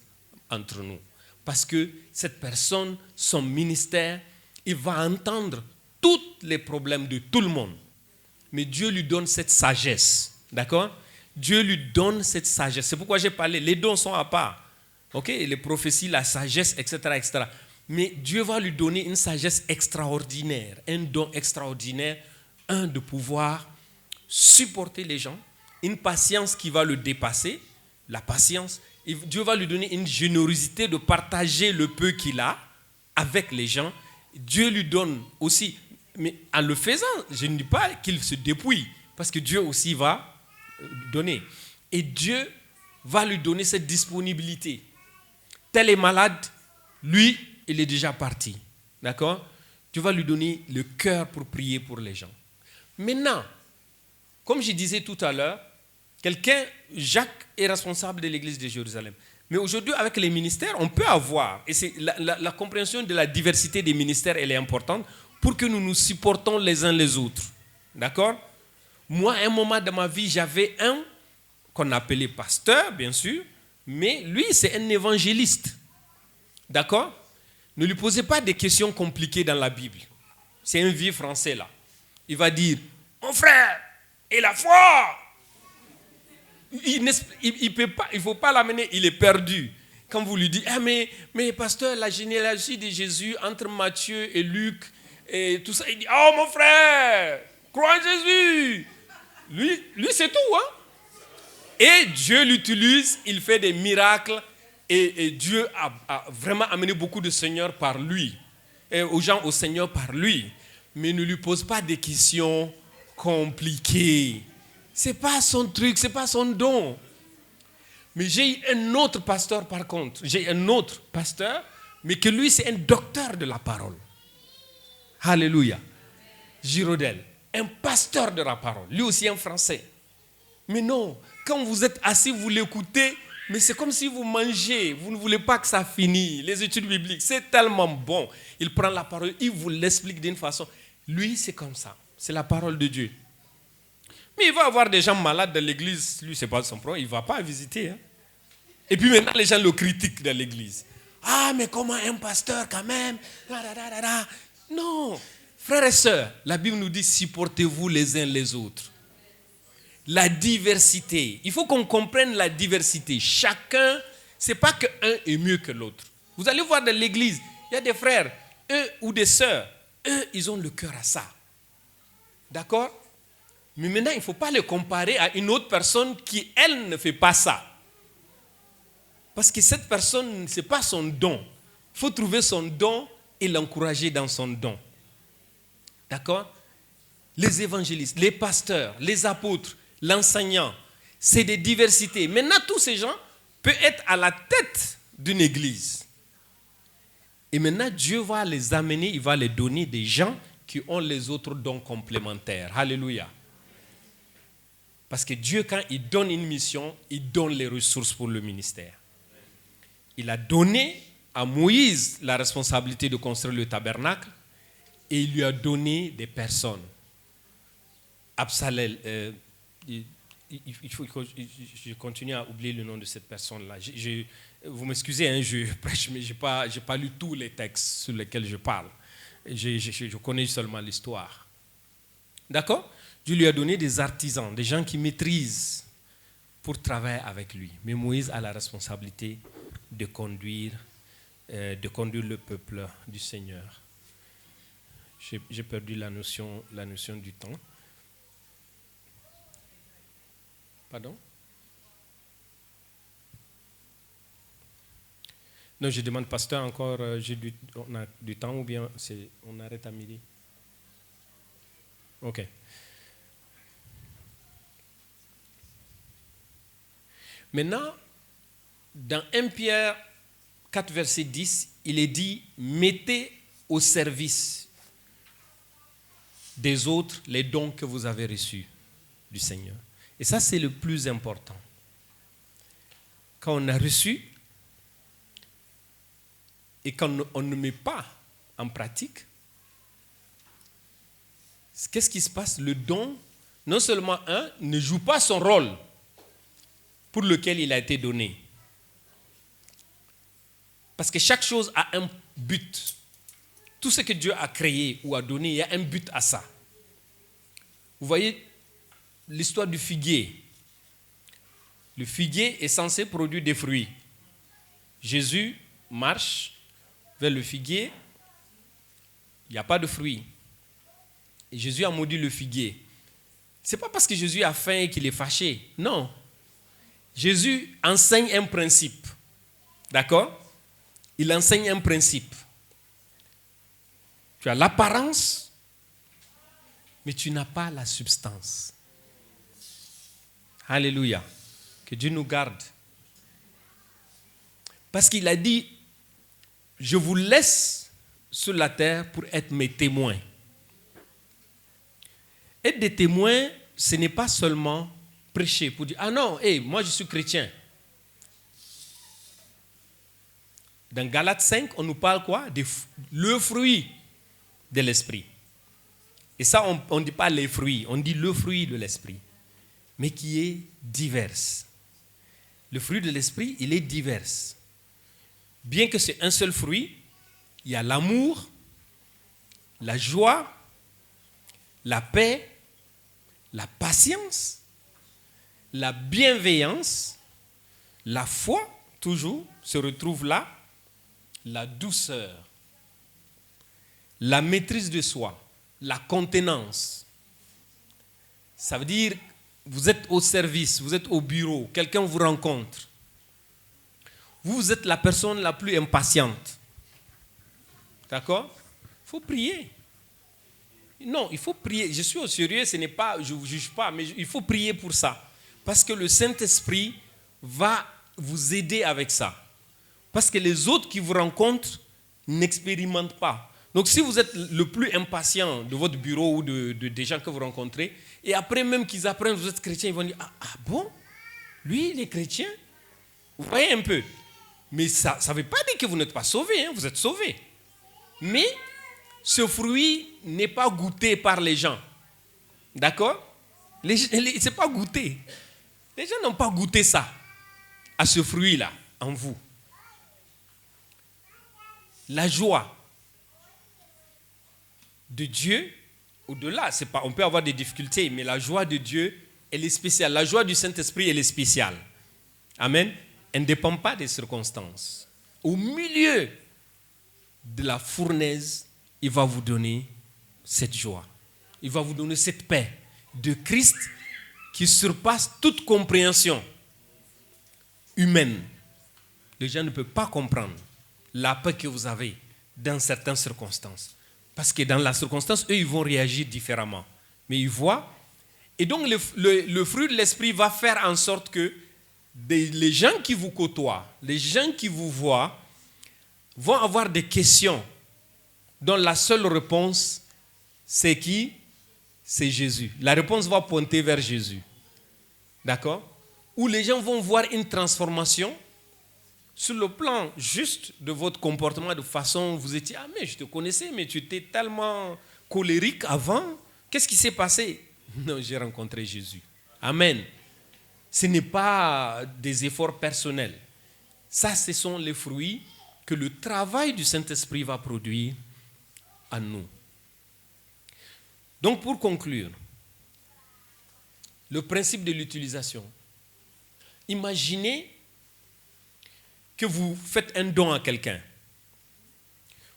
entre nous. Parce que cette personne, son ministère, il va entendre tous les problèmes de tout le monde. Mais Dieu lui donne cette sagesse. D'accord? Dieu lui donne cette sagesse. C'est pourquoi j'ai parlé. Les dons sont à part. Ok? Les prophéties, la sagesse, etc., etc. Mais Dieu va lui donner une sagesse extraordinaire, un don extraordinaire, de pouvoir supporter les gens, une patience qui va le dépasser, la patience. Et Dieu va lui donner une générosité de partager le peu qu'il a avec les gens. Dieu lui donne aussi, mais en le faisant, je ne dis pas qu'il se dépouille, parce que Dieu aussi va donner. Et Dieu va lui donner cette disponibilité. Tel est malade, lui, il est déjà parti. D'accord? Dieu va lui donner le cœur pour prier pour les gens. Maintenant, comme je disais tout à l'heure, Jacques est responsable de l'église de Jérusalem. Mais aujourd'hui, avec les ministères, on peut avoir, et c'est la compréhension de la diversité des ministères, elle est importante, pour que nous nous supportons les uns les autres. D'accord? Moi, à un moment de ma vie, j'avais un qu'on appelait pasteur, bien sûr, mais lui, c'est un évangéliste. D'accord? Ne lui posez pas des questions compliquées dans la Bible. C'est un vieux français, là. Il va dire, mon frère, et la foi? Il ne faut pas l'amener, il est perdu. Quand vous lui dites, mais pasteur, la généalogie de Jésus entre Matthieu et Luc, et tout ça, il dit, oh mon frère, crois en Jésus. Lui c'est tout. Hein? Et Dieu l'utilise, il fait des miracles, et Dieu a vraiment amené beaucoup de seigneurs par lui, et aux gens au Seigneur par lui. Mais ne lui pose pas des questions compliquées. Ce n'est pas son truc, ce n'est pas son don. Mais j'ai un autre pasteur par contre. J'ai un autre pasteur, mais que lui, c'est un docteur de la parole. Alléluia. Girodel, un pasteur de la parole. Lui aussi un français. Mais non, quand vous êtes assis, vous l'écoutez, mais c'est comme si vous mangez. Vous ne voulez pas que ça finisse. Les études bibliques, c'est tellement bon. Il prend la parole, il vous l'explique d'une façon. Lui, c'est comme ça. C'est la parole de Dieu. Mais il va avoir des gens malades dans l'église. Lui, ce n'est pas son problème. Il ne va pas visiter. Hein. Et puis maintenant, les gens le critiquent dans l'église. Ah, mais comment un pasteur quand même? Non. Frères et sœurs, la Bible nous dit supportez-vous les uns les autres. La diversité. Il faut qu'on comprenne la diversité. Chacun, ce n'est pas qu'un est mieux que l'autre. Vous allez voir dans l'église, il y a des frères, eux ou des sœurs, eux, ils ont le cœur à ça. D'accord? Mais maintenant, il ne faut pas le comparer à une autre personne qui, elle, ne fait pas ça. Parce que cette personne, ce n'est pas son don. Il faut trouver son don et l'encourager dans son don. D'accord? Les évangélistes, les pasteurs, les apôtres, l'enseignant, c'est des diversités. Maintenant, tous ces gens peuvent être à la tête d'une église. Et maintenant, Dieu va les amener, il va les donner des gens qui ont les autres dons complémentaires. Alléluia. Parce que Dieu, quand il donne une mission, il donne les ressources pour le ministère. Il a donné à Moïse la responsabilité de construire le tabernacle et il lui a donné des personnes. Absalel, je continue à oublier le nom de cette personne-là. Vous m'excusez, hein, je prêche, mais je n'ai pas lu tous les textes sur lesquels je parle. Je connais seulement l'histoire. D'accord? Dieu lui a donné des artisans, des gens qui maîtrisent pour travailler avec lui. Mais Moïse a la responsabilité de conduire le peuple du Seigneur. J'ai perdu la notion du temps. Pardon? Non, je demande, pasteur, encore, on a du temps ou bien on arrête à midi? Ok. Maintenant, dans 1 Pierre 4, verset 10, il est dit, mettez au service des autres les dons que vous avez reçus du Seigneur. Et ça, c'est le plus important. Quand on a reçu et quand on ne met pas en pratique, qu'est-ce qui se passe? Le don, non seulement ne joue pas son rôle pour lequel il a été donné. Parce que chaque chose a un but. Tout ce que Dieu a créé ou a donné, il y a un but à ça. Vous voyez l'histoire du figuier. Le figuier est censé produire des fruits. Jésus marche vers le figuier. Il n'y a pas de fruits. Et Jésus a maudit le figuier. Ce n'est pas parce que Jésus a faim et qu'il est fâché. Non. Jésus enseigne un principe. D'accord? Il enseigne un principe. Tu as l'apparence, mais tu n'as pas la substance. Alléluia. Que Dieu nous garde. Parce qu'il a dit, je vous laisse sur la terre pour être mes témoins. Être des témoins, ce n'est pas seulement prêcher pour dire, ah non, moi je suis chrétien. Dans Galates 5, on nous parle quoi? Le fruit de l'esprit. Et ça, on ne dit pas les fruits, on dit le fruit de l'esprit, mais qui est divers. Le fruit de l'esprit, il est divers. Bien que c'est un seul fruit, il y a l'amour, la joie, la paix, la patience, la bienveillance, la foi, toujours, se retrouve là, la douceur, la maîtrise de soi, la contenance. Ça veut dire, vous êtes au service, vous êtes au bureau, quelqu'un vous rencontre. Vous êtes la personne la plus impatiente. D'accord? Il faut prier. Non, il faut prier. Je suis au sérieux, ce n'est pas, je ne vous juge pas, mais il faut prier pour ça. Parce que le Saint-Esprit va vous aider avec ça. Parce que les autres qui vous rencontrent n'expérimentent pas. Donc si vous êtes le plus impatient de votre bureau ou des gens que vous rencontrez, et après même qu'ils apprennent que vous êtes chrétien, ils vont dire « Ah bon? Lui, il est chrétien ?» Vous voyez un peu. Mais ça ne veut pas dire que vous n'êtes pas sauvé, hein, vous êtes sauvé. Mais ce fruit n'est pas goûté par les gens. D'accord? Ce n'est pas goûté. Les gens n'ont pas goûté ça, à ce fruit-là, en vous. La joie de Dieu, au-delà, on peut avoir des difficultés, mais la joie de Dieu, elle est spéciale. La joie du Saint-Esprit, elle est spéciale. Amen. Elle ne dépend pas des circonstances. Au milieu de la fournaise, il va vous donner cette joie. Il va vous donner cette paix de Christ qui surpasse toute compréhension humaine. Les gens ne peuvent pas comprendre la paix que vous avez dans certaines circonstances. Parce que dans la circonstance, eux, ils vont réagir différemment. Mais ils voient. Et donc, le fruit de l'esprit va faire en sorte que les gens qui vous côtoient, les gens qui vous voient, vont avoir des questions dont la seule réponse, c'est qui? C'est Jésus. La réponse va pointer vers Jésus. D'accord? Où les gens vont voir une transformation sur le plan juste de votre comportement, de façon, vous étiez, ah mais je te connaissais, mais tu étais tellement colérique avant. Qu'est-ce qui s'est passé? Non, j'ai rencontré Jésus. Amen. Ce n'est pas des efforts personnels. Ça, ce sont les fruits que le travail du Saint-Esprit va produire en nous. Donc, pour conclure, le principe de l'utilisation. Imaginez que vous faites un don à quelqu'un.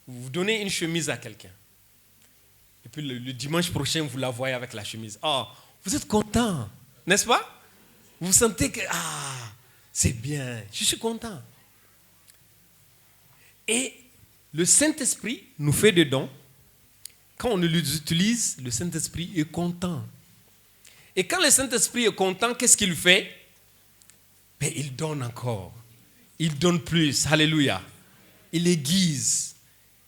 Vous donnez une chemise à quelqu'un. Et puis le dimanche prochain, vous la voyez avec la chemise. Oh, vous êtes content, n'est-ce pas? Vous sentez que, c'est bien, je suis content. Et le Saint-Esprit nous fait des dons. Quand on les utilise, le Saint-Esprit est content. Et quand le Saint-Esprit est content, qu'est-ce qu'il fait? Ben, il donne encore. Il donne plus. Alléluia. Il aiguise.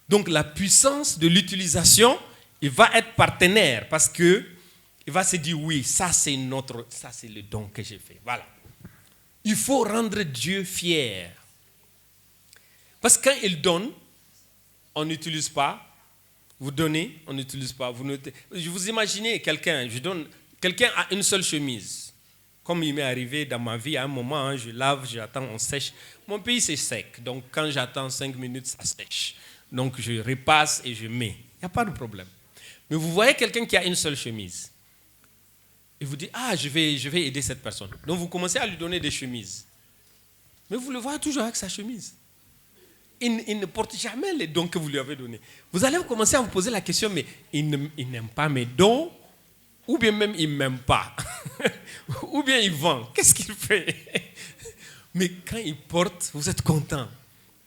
Donc la puissance de l'utilisation, il va être partenaire parce que il va se dire oui, ça c'est le don que j'ai fait. Voilà. Il faut rendre Dieu fier. Parce que quand il donne, on n'utilise pas. Vous donnez, on n'utilise pas. Vous imaginez quelqu'un a une seule chemise. Comme il m'est arrivé dans ma vie, à un moment, je lave, j'attends, on sèche. Mon pays, c'est sec. Donc, quand j'attends 5 minutes, ça sèche. Donc, je repasse et je mets. Il n'y a pas de problème. Mais vous voyez quelqu'un qui a une seule chemise. Et vous dites, je vais aider cette personne. Donc, vous commencez à lui donner des chemises. Mais vous le voyez toujours avec sa chemise. Il ne porte jamais les dons que vous lui avez donnés. Vous allez commencer à vous poser la question, mais il n'aime pas mes dons, ou bien même il ne m'aime pas. Ou bien il vend. Qu'est-ce qu'il fait? Mais quand il porte, vous êtes content.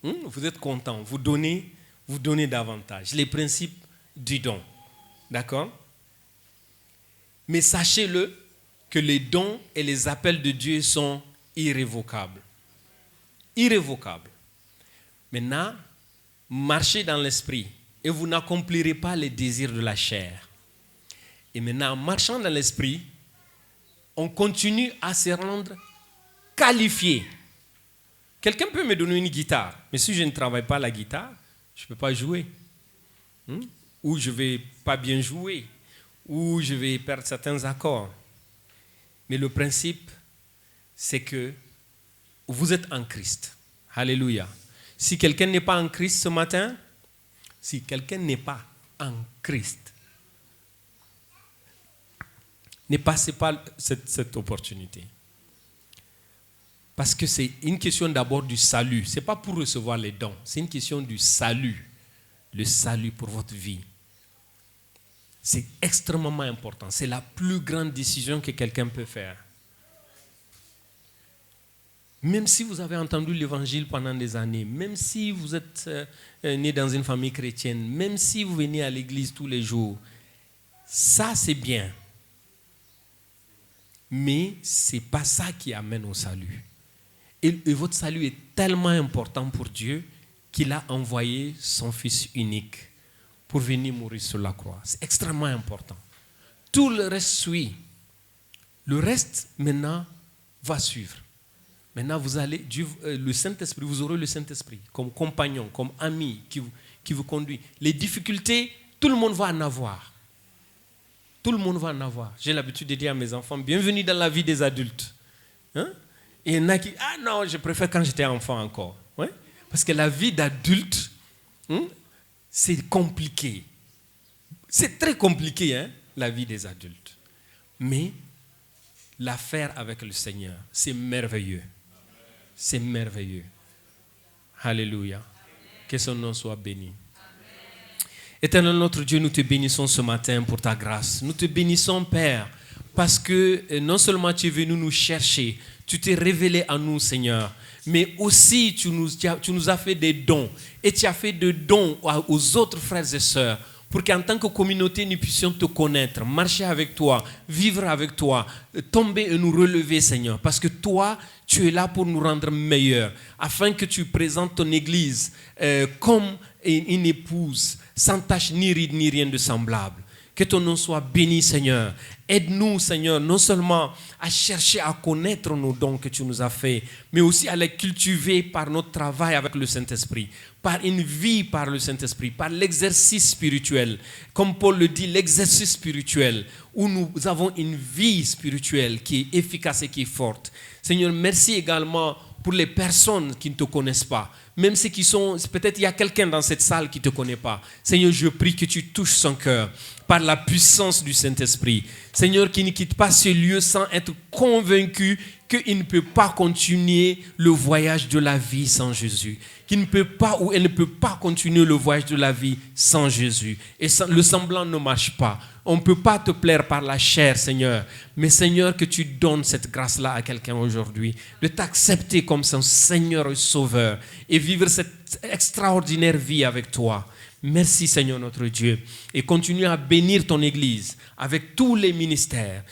Vous êtes content. Vous donnez davantage. Les principes du don. D'accord? Mais sachez-le que les dons et les appels de Dieu sont irrévocables. Irrévocables. Maintenant, marchez dans l'esprit et vous n'accomplirez pas les désirs de la chair. Et maintenant, en marchant dans l'esprit, on continue à se rendre qualifié. Quelqu'un peut me donner une guitare, mais si je ne travaille pas la guitare, je ne peux pas jouer. Ou je ne vais pas bien jouer, ou je vais perdre certains accords. Mais le principe, c'est que vous êtes en Christ. Alléluia. Si quelqu'un n'est pas en Christ ce matin, si quelqu'un n'est pas en Christ, ne passez pas cette opportunité. Parce que c'est une question d'abord du salut. Ce n'est pas pour recevoir les dons, c'est une question du salut. Le salut pour votre vie. C'est extrêmement important. C'est la plus grande décision que quelqu'un peut faire. Même si vous avez entendu l'évangile pendant des années, même si vous êtes né dans une famille chrétienne, même si vous venez à l'église tous les jours, ça c'est bien. Mais ce n'est pas ça qui amène au salut. Et votre salut est tellement important pour Dieu qu'il a envoyé son Fils unique pour venir mourir sur la croix. C'est extrêmement important. Tout le reste suit. Le reste, maintenant, va suivre. Maintenant, vous allez, le Saint-Esprit, vous aurez le Saint-Esprit comme compagnon, comme ami qui vous conduit. Les difficultés, tout le monde va en avoir. Tout le monde va en avoir. J'ai l'habitude de dire à mes enfants, bienvenue dans la vie des adultes. Hein? Et il y en a qui, ah non, je préfère quand j'étais enfant encore. Ouais? Parce que la vie d'adulte, c'est compliqué. C'est très compliqué, hein, la vie des adultes. Mais l'affaire avec le Seigneur, c'est merveilleux. C'est merveilleux. Alléluia. Que son nom soit béni. Éternel notre Dieu, nous te bénissons ce matin pour ta grâce. Nous te bénissons, Père, parce que non seulement tu es venu nous chercher, tu t'es révélé à nous, Seigneur, mais aussi tu nous as fait des dons. Et tu as fait des dons aux autres frères et sœurs pour qu'en tant que communauté, nous puissions te connaître, marcher avec toi, vivre avec toi, tomber et nous relever, Seigneur. Parce que toi, tu es là pour nous rendre meilleurs, afin que tu présentes ton Église comme une épouse, sans tache ni ride ni rien de semblable. Que ton nom soit béni, Seigneur. Aide-nous, Seigneur, non seulement à chercher à connaître nos dons que tu nous as faits, mais aussi à les cultiver par notre travail avec le Saint-Esprit, par une vie par le Saint-Esprit, par l'exercice spirituel. Comme Paul le dit, l'exercice spirituel, où nous avons une vie spirituelle qui est efficace et qui est forte. Seigneur, merci également pour les personnes qui ne te connaissent pas. Même ceux qui sont, peut-être il y a quelqu'un dans cette salle qui ne te connaît pas. Seigneur, je prie que tu touches son cœur par la puissance du Saint-Esprit. Seigneur, qui ne quitte pas ce lieu sans être convaincu qu'il ne peut pas continuer le voyage de la vie sans Jésus. Qu'il ne peut pas ou elle ne peut pas continuer le voyage de la vie sans Jésus. Et le semblant ne marche pas. On ne peut pas te plaire par la chair, Seigneur. Mais Seigneur, que tu donnes cette grâce-là à quelqu'un aujourd'hui, de t'accepter comme son Seigneur et Sauveur et vivre cette extraordinaire vie avec toi. Merci Seigneur notre Dieu. Et continue à bénir ton Église avec tous les ministères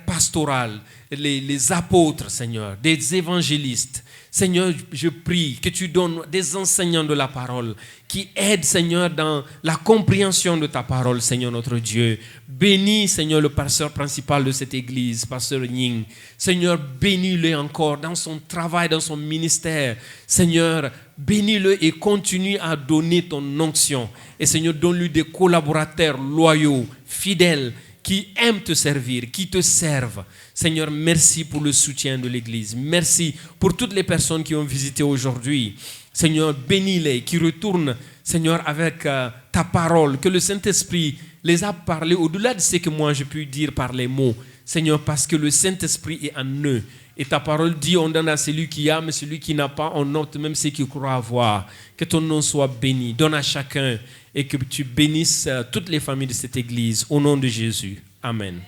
pastoraux, les apôtres, Seigneur, des évangélistes. Seigneur, je prie que tu donnes des enseignants de la parole qui aident, Seigneur, dans la compréhension de ta parole, Seigneur notre Dieu. Bénis, Seigneur, le pasteur principal de cette église, pasteur Ning. Seigneur, bénis-le encore dans son travail, dans son ministère. Seigneur, bénis-le et continue à donner ton onction. Et Seigneur, donne-lui des collaborateurs loyaux, fidèles, qui aiment te servir, qui te servent. Seigneur, merci pour le soutien de l'Église. Merci pour toutes les personnes qui ont visité aujourd'hui. Seigneur, bénis-les, qui retournent, Seigneur, avec ta parole, que le Saint-Esprit les a parlé au-delà de ce que moi je peux dire par les mots. Seigneur, parce que le Saint-Esprit est en eux. Et ta parole dit, on donne à celui qui a, mais celui qui n'a pas, on note même ceux qui croient avoir. Que ton nom soit béni. Donne à chacun et que tu bénisses toutes les familles de cette église. Au nom de Jésus. Amen.